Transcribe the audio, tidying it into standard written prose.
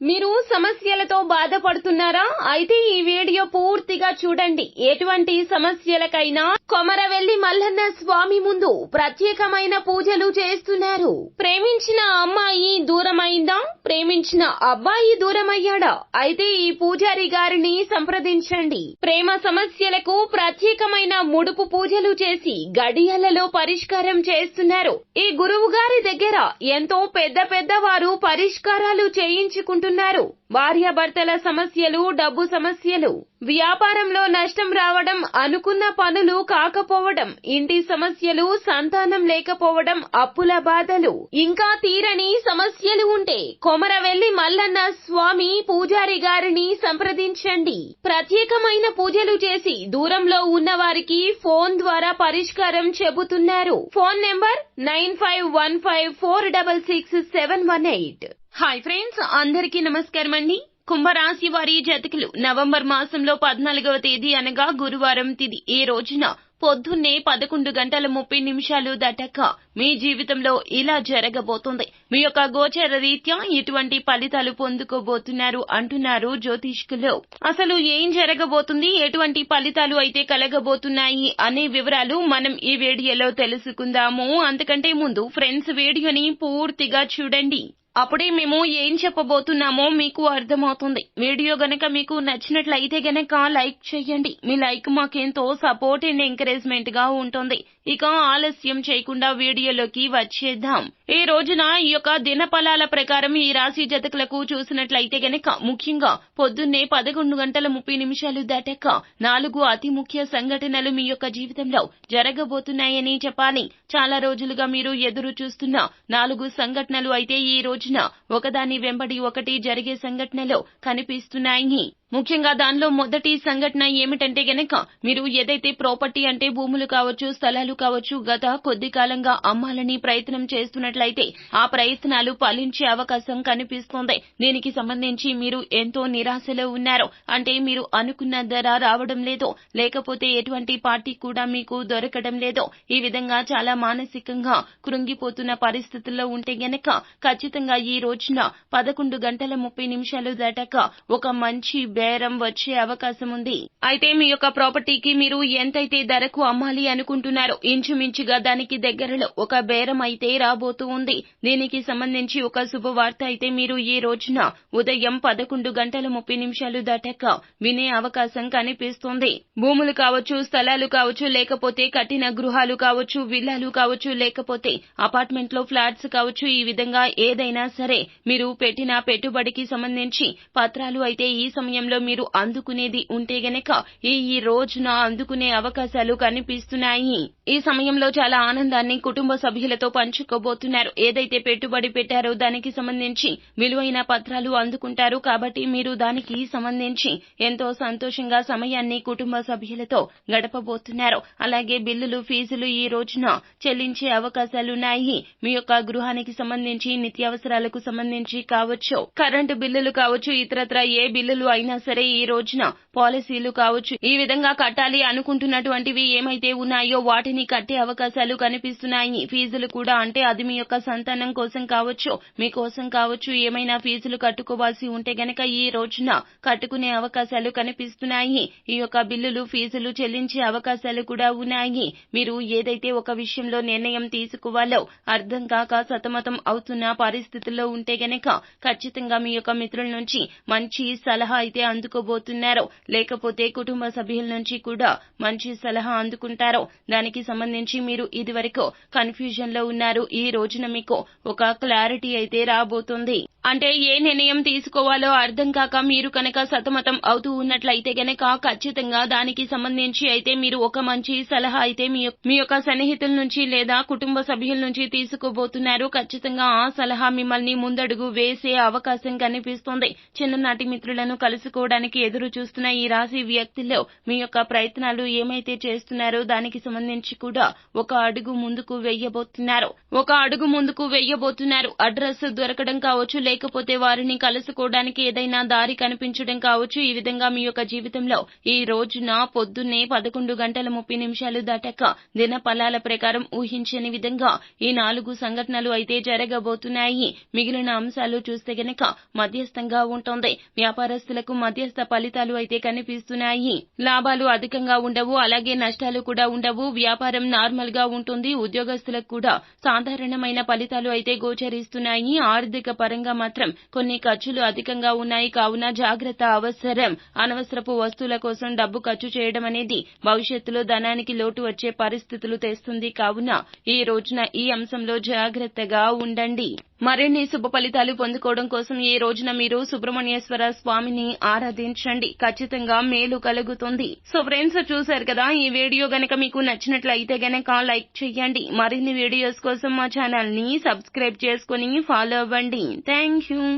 మీరు సమస్యలతో బాధపడుతున్నారా? అయితే ఈ వీడియో పూర్తిగా చూడండి. ఎటువంటి సమస్యలకైనా కొమరవెల్లి మల్లన్న స్వామి ముందు ప్రత్యేకమైన పూజలు చేస్తున్నారు. ప్రేమించిన అమ్మాయి దూరమైందా? ప్రేమించిన అబ్బాయి దూరమయ్యాడా? అయితే ఈ పూజారి గారిని సంప్రదించండి. ప్రేమ సమస్యలకు ప్రత్యేకమైన ముడుపు పూజలు చేసి గడియలలో పరిష్కారం చేస్తున్నారు. ఈ గురువు గారి దగ్గర ఎంతో పెద్ద వారు పరిష్కారాలు చేయించుకుంటున్నారు. భార్యాభర్తల సమస్యలు, డబ్బు సమస్యలు, వ్యాపారంలో నష్టం రావడం, అనుకున్న పనులు కాకపోవడం, ఇంటి సమస్యలు, సంతానం లేకపోవడం, అప్పుల బాధలు, ఇంకా తీరని సమస్యలు ఉంటే కొమరవెల్లి మల్లన్న స్వామి పూజారి గారిని సంప్రదించండి. ప్రత్యేకమైన పూజలు చేసి దూరంలో ఉన్న వారికి ఫోన్ ద్వారా పరిష్కారం చెబుతున్నారు. Phone number 9515466718. హాయ్ ఫ్రెండ్స్, అందరికీ నమస్కారం అండి. కుంభరాశి వారి జాతకులు నవంబర్ మాసంలో 14వ తేదీ అనగా గురువారం తిథి ఈ రోజున పొద్దున్నే 11:30 దాటాక మీ జీవితంలో ఇలా జరగబోతుంది. మీ యొక్క గోచర రీత్యా ఇటువంటి ఫలితాలు పొందుకోబోతున్నారు అంటున్నారు జ్యోతిష్కులు. అసలు ఏం జరగబోతుంది, ఎటువంటి ఫలితాలు అయితే కలగబోతున్నాయి అనే వివరాలు మనం ఈ వీడియోలో తెలుసుకుందాము. అంతకంటే ముందు ఫ్రెండ్స్ వీడియోని పూర్తిగా చూడండి. అప్పుడే మేము ఏం చెప్పబోతున్నామో మీకు అర్థమవుతుంది. వీడియో గనక మీకు నచ్చినట్లయితే గనక లైక్ చేయండి. మీ లైక్ మాకెంతో సపోర్ట్ అండ్ ఎంకరేజ్మెంట్ గా ఉంటుంది. ఇక ఆలస్యం చేయకుండా వీడియోలోకి వచ్చేద్దాం. ఈ రోజున ఈ యొక్క దినఫలాల ప్రకారం ఈ రాశి జాతకులకు చూసినట్లయితే గనక ముఖ్యంగా పొద్దున్నే 11:30 దాటాక 4 అతి ముఖ్య సంఘటనలు మీ యొక్క జీవితంలో జరగబోతున్నాయని చెప్పాలి. చాలా రోజులుగా మీరు ఎదురు చూస్తున్న 4 సంఘటనలు అయితే ఈ రోజున ఒకదాని వెంబడి ఒకటి జరిగే సంఘటనలు కనిపిస్తున్నాయి. ముఖ్యంగా దానిలో మొదటి సంఘటన ఏమిటంటే గనక మీరు ఏదైతే ప్రాపర్టీ అంటే భూములు కావచ్చు, స్థలాలు కావచ్చు, గత కొద్ది కాలంగా అమ్మాలని ప్రయత్నం చేస్తున్నట్లయితే ఆ ప్రయత్నాలు ఫలించే అవకాశం కనిపిస్తోంది. దీనికి సంబంధించి మీరు ఎంతో నిరాశలో ఉన్నారు. అంటే మీరు అనుకున్న ధర రావడం లేదు, లేకపోతే ఎటువంటి పార్టీ కూడా మీకు దొరకడం లేదు. ఈ విధంగా చాలా మానసికంగా కృంగిపోతున్న పరిస్థితుల్లో ఉంటే గనక ఖచ్చితంగా ఈ రోజున 11:30 దాటాక ఒక మంచి బేరం వచ్చే అవకాశం ఉంది. అయితే మీ యొక్క ప్రాపర్టీకి మీరు ఎంతైతే ధరకు అమ్మాలి అనుకుంటున్నారో ఇంచుమించుగా దానికి దగ్గరలో ఒక బేరం అయితే రాబోతూ ఉంది. దీనికి సంబంధించి ఒక శుభవార్త అయితే మీరు ఈ రోజున ఉదయం 11:30 దాటాక వినే అవకాశం కనిపిస్తుంది. భూములు కావచ్చు, స్థలాలు కావచ్చు, లేకపోతే కట్టిన గృహాలు కావచ్చు, విల్లాలు కావచ్చు, లేకపోతే అపార్ట్మెంట్ లో ఫ్లాట్స్ కావచ్చు, ఈ విధంగా ఏదైనా సరే మీరు పెట్టిన పెట్టుబడికి సంబంధించి పత్రాలు అయితే ఈ సమయంలో మీరు అందుకునేది ఉంటే గనక ఈ రోజున అందుకునే అవకాశాలు కనిపిస్తున్నాయి. ఈ సమయంలో చాలా ఆనందాన్ని కుటుంబ సభ్యులతో పంచుకోబోతున్నారు. ఏదైతే పెట్టుబడి పెట్టారో దానికి సంబంధించి విలువైన పత్రాలు అందుకుంటారు. కాబట్టి మీరు దానికి సంబంధించి ఎంతో సంతోషంగా సమయాన్ని కుటుంబ సభ్యులతో గడపబోతున్నారు. అలాగే బిల్లులు, ఫీజులు ఈ రోజున చెల్లించే అవకాశాలున్నాయి. మీ యొక్క గృహానికి సంబంధించి నిత్యావసరాలకు సంబంధించి కావచ్చు, కరెంటు బిల్లులు కావచ్చు, ఇతరత్ర ఏ బిల్లులు అయినా సరే ఈ రోజున పాలసీలు కావచ్చు, ఈ విధంగా కట్టాలి అనుకుంటున్నటువంటివి ఏమైతే ఉన్నాయో వాటిని కట్టే అవకాశాలు కనిపిస్తున్నాయి. ఫీజులు కూడా అంటే అది మీ యొక్క సంతానం కోసం కావచ్చు, మీకోసం కావచ్చు, ఏమైనా ఫీజులు కట్టుకోవాల్సి ఉంటే గనక ఈ రోజున కట్టుకునే అవకాశాలు కనిపిస్తున్నాయి. ఈ యొక్క బిల్లులు, ఫీజులు చెల్లించే అవకాశాలు కూడా ఉన్నాయి. మీరు ఏదైతే ఒక విషయంలో నిర్ణయం తీసుకోవాలో అర్థం కాక సతమతం అవుతున్న పరిస్థితుల్లో ఉంటే గనక ఖచ్చితంగా మీ యొక్క మిత్రుల నుంచి మంచి సలహా అయితే అందుకోబోతున్నారు. లేకపోతే కుటుంబ సభ్యుల నుంచి కూడా మంచి సలహా అందుకుంటారు. దానికి సంబంధించి మీరు ఇదివరకు కన్ఫ్యూజన్ లో ఉన్నారు. ఈ రోజున మీకు ఒక క్లారిటీ అయితే రాబోతుంది. అంటే ఏ నిర్ణయం తీసుకోవాలో అర్థం కాక మీరు కనుక సతమతం అవుతూ ఉన్నట్లయితే గనక ఖచ్చితంగా దానికి సంబంధించి అయితే మీరు ఒక మంచి సలహా అయితే మీ యొక్క సన్నిహితుల నుంచి లేదా కుటుంబ సభ్యుల నుంచి తీసుకోబోతున్నారు. ఖచ్చితంగా ఆ సలహా మిమ్మల్ని ముందడుగు వేసే అవకాశం కనిపిస్తుంది. చిన్ననాటి మిత్రులను కలుసుకునే కలుసుకోవడానికి ఎదురు చూస్తున్న ఈ రాశి వ్యక్తుల్లో మీ యొక్క ప్రయత్నాలు ఏమైతే చేస్తున్నారో దానికి సంబంధించి కూడా ఒక అడుగు ముందుకు వెయ్యబోతున్నారు. అడ్రస్ దొరకడం కావచ్చు, లేకపోతే వారిని కలుసుకోవడానికి ఏదైనా దారి కనిపించడం కావచ్చు. ఈ విధంగా మీ యొక్క జీవితంలో ఈ రోజున పొద్దున్నే 11:30 దాటాక దిన ఫలాల ప్రకారం ఊహించని విధంగా ఈ 4 సంఘటనలు అయితే జరగబోతున్నాయి. మిగిలిన అంశాలు చూస్తే గనక మధ్యస్థంగా ఉంటుంది. వ్యాపారస్తులకు మధ్యస్థ ఫలితాలు అయితే కనిపిస్తున్నాయి. లాభాలు అధికంగా ఉండవు, అలాగే నష్టాలు కూడా ఉండవు. వ్యాపారం నార్మల్ గా ఉంటుంది. ఉద్యోగస్తులకు కూడా సాధారణమైన ఫలితాలు అయితే గోచరిస్తున్నాయి. ఆర్థిక పరంగా మాత్రం కొన్ని ఖర్చులు అధికంగా ఉన్నాయి, కావున జాగ్రత్త అవసరం. అనవసరపు వస్తువుల కోసం డబ్బు ఖర్చు చేయడం అనేది భవిష్యత్తులో ధనానికి లోటు వచ్చే పరిస్థితులు తెస్తుంది. కావున ఈ రోజున ఈ అంశంలో జాగ్రత్తగా ఉండండి. మరిన్ని శుభ ఫలితాలు పొందుకోవడం కోసం ఈ రోజున మీరు సుబ్రహ్మణ్యేశ్వర స్వామిని ఆరాధించండి. ఖచ్చితంగా మేలు కలుగుతుంది. సో ఫ్రెండ్స్, చూశారు కదా, ఈ వీడియో గనక మీకు నచ్చినట్లయితే గనక లైక్ చేయండి. మరిన్ని వీడియోస్ కోసం మా ఛానల్ ని సబ్స్క్రైబ్ చేసుకుని ఫాలో అవ్వండి. Thank you.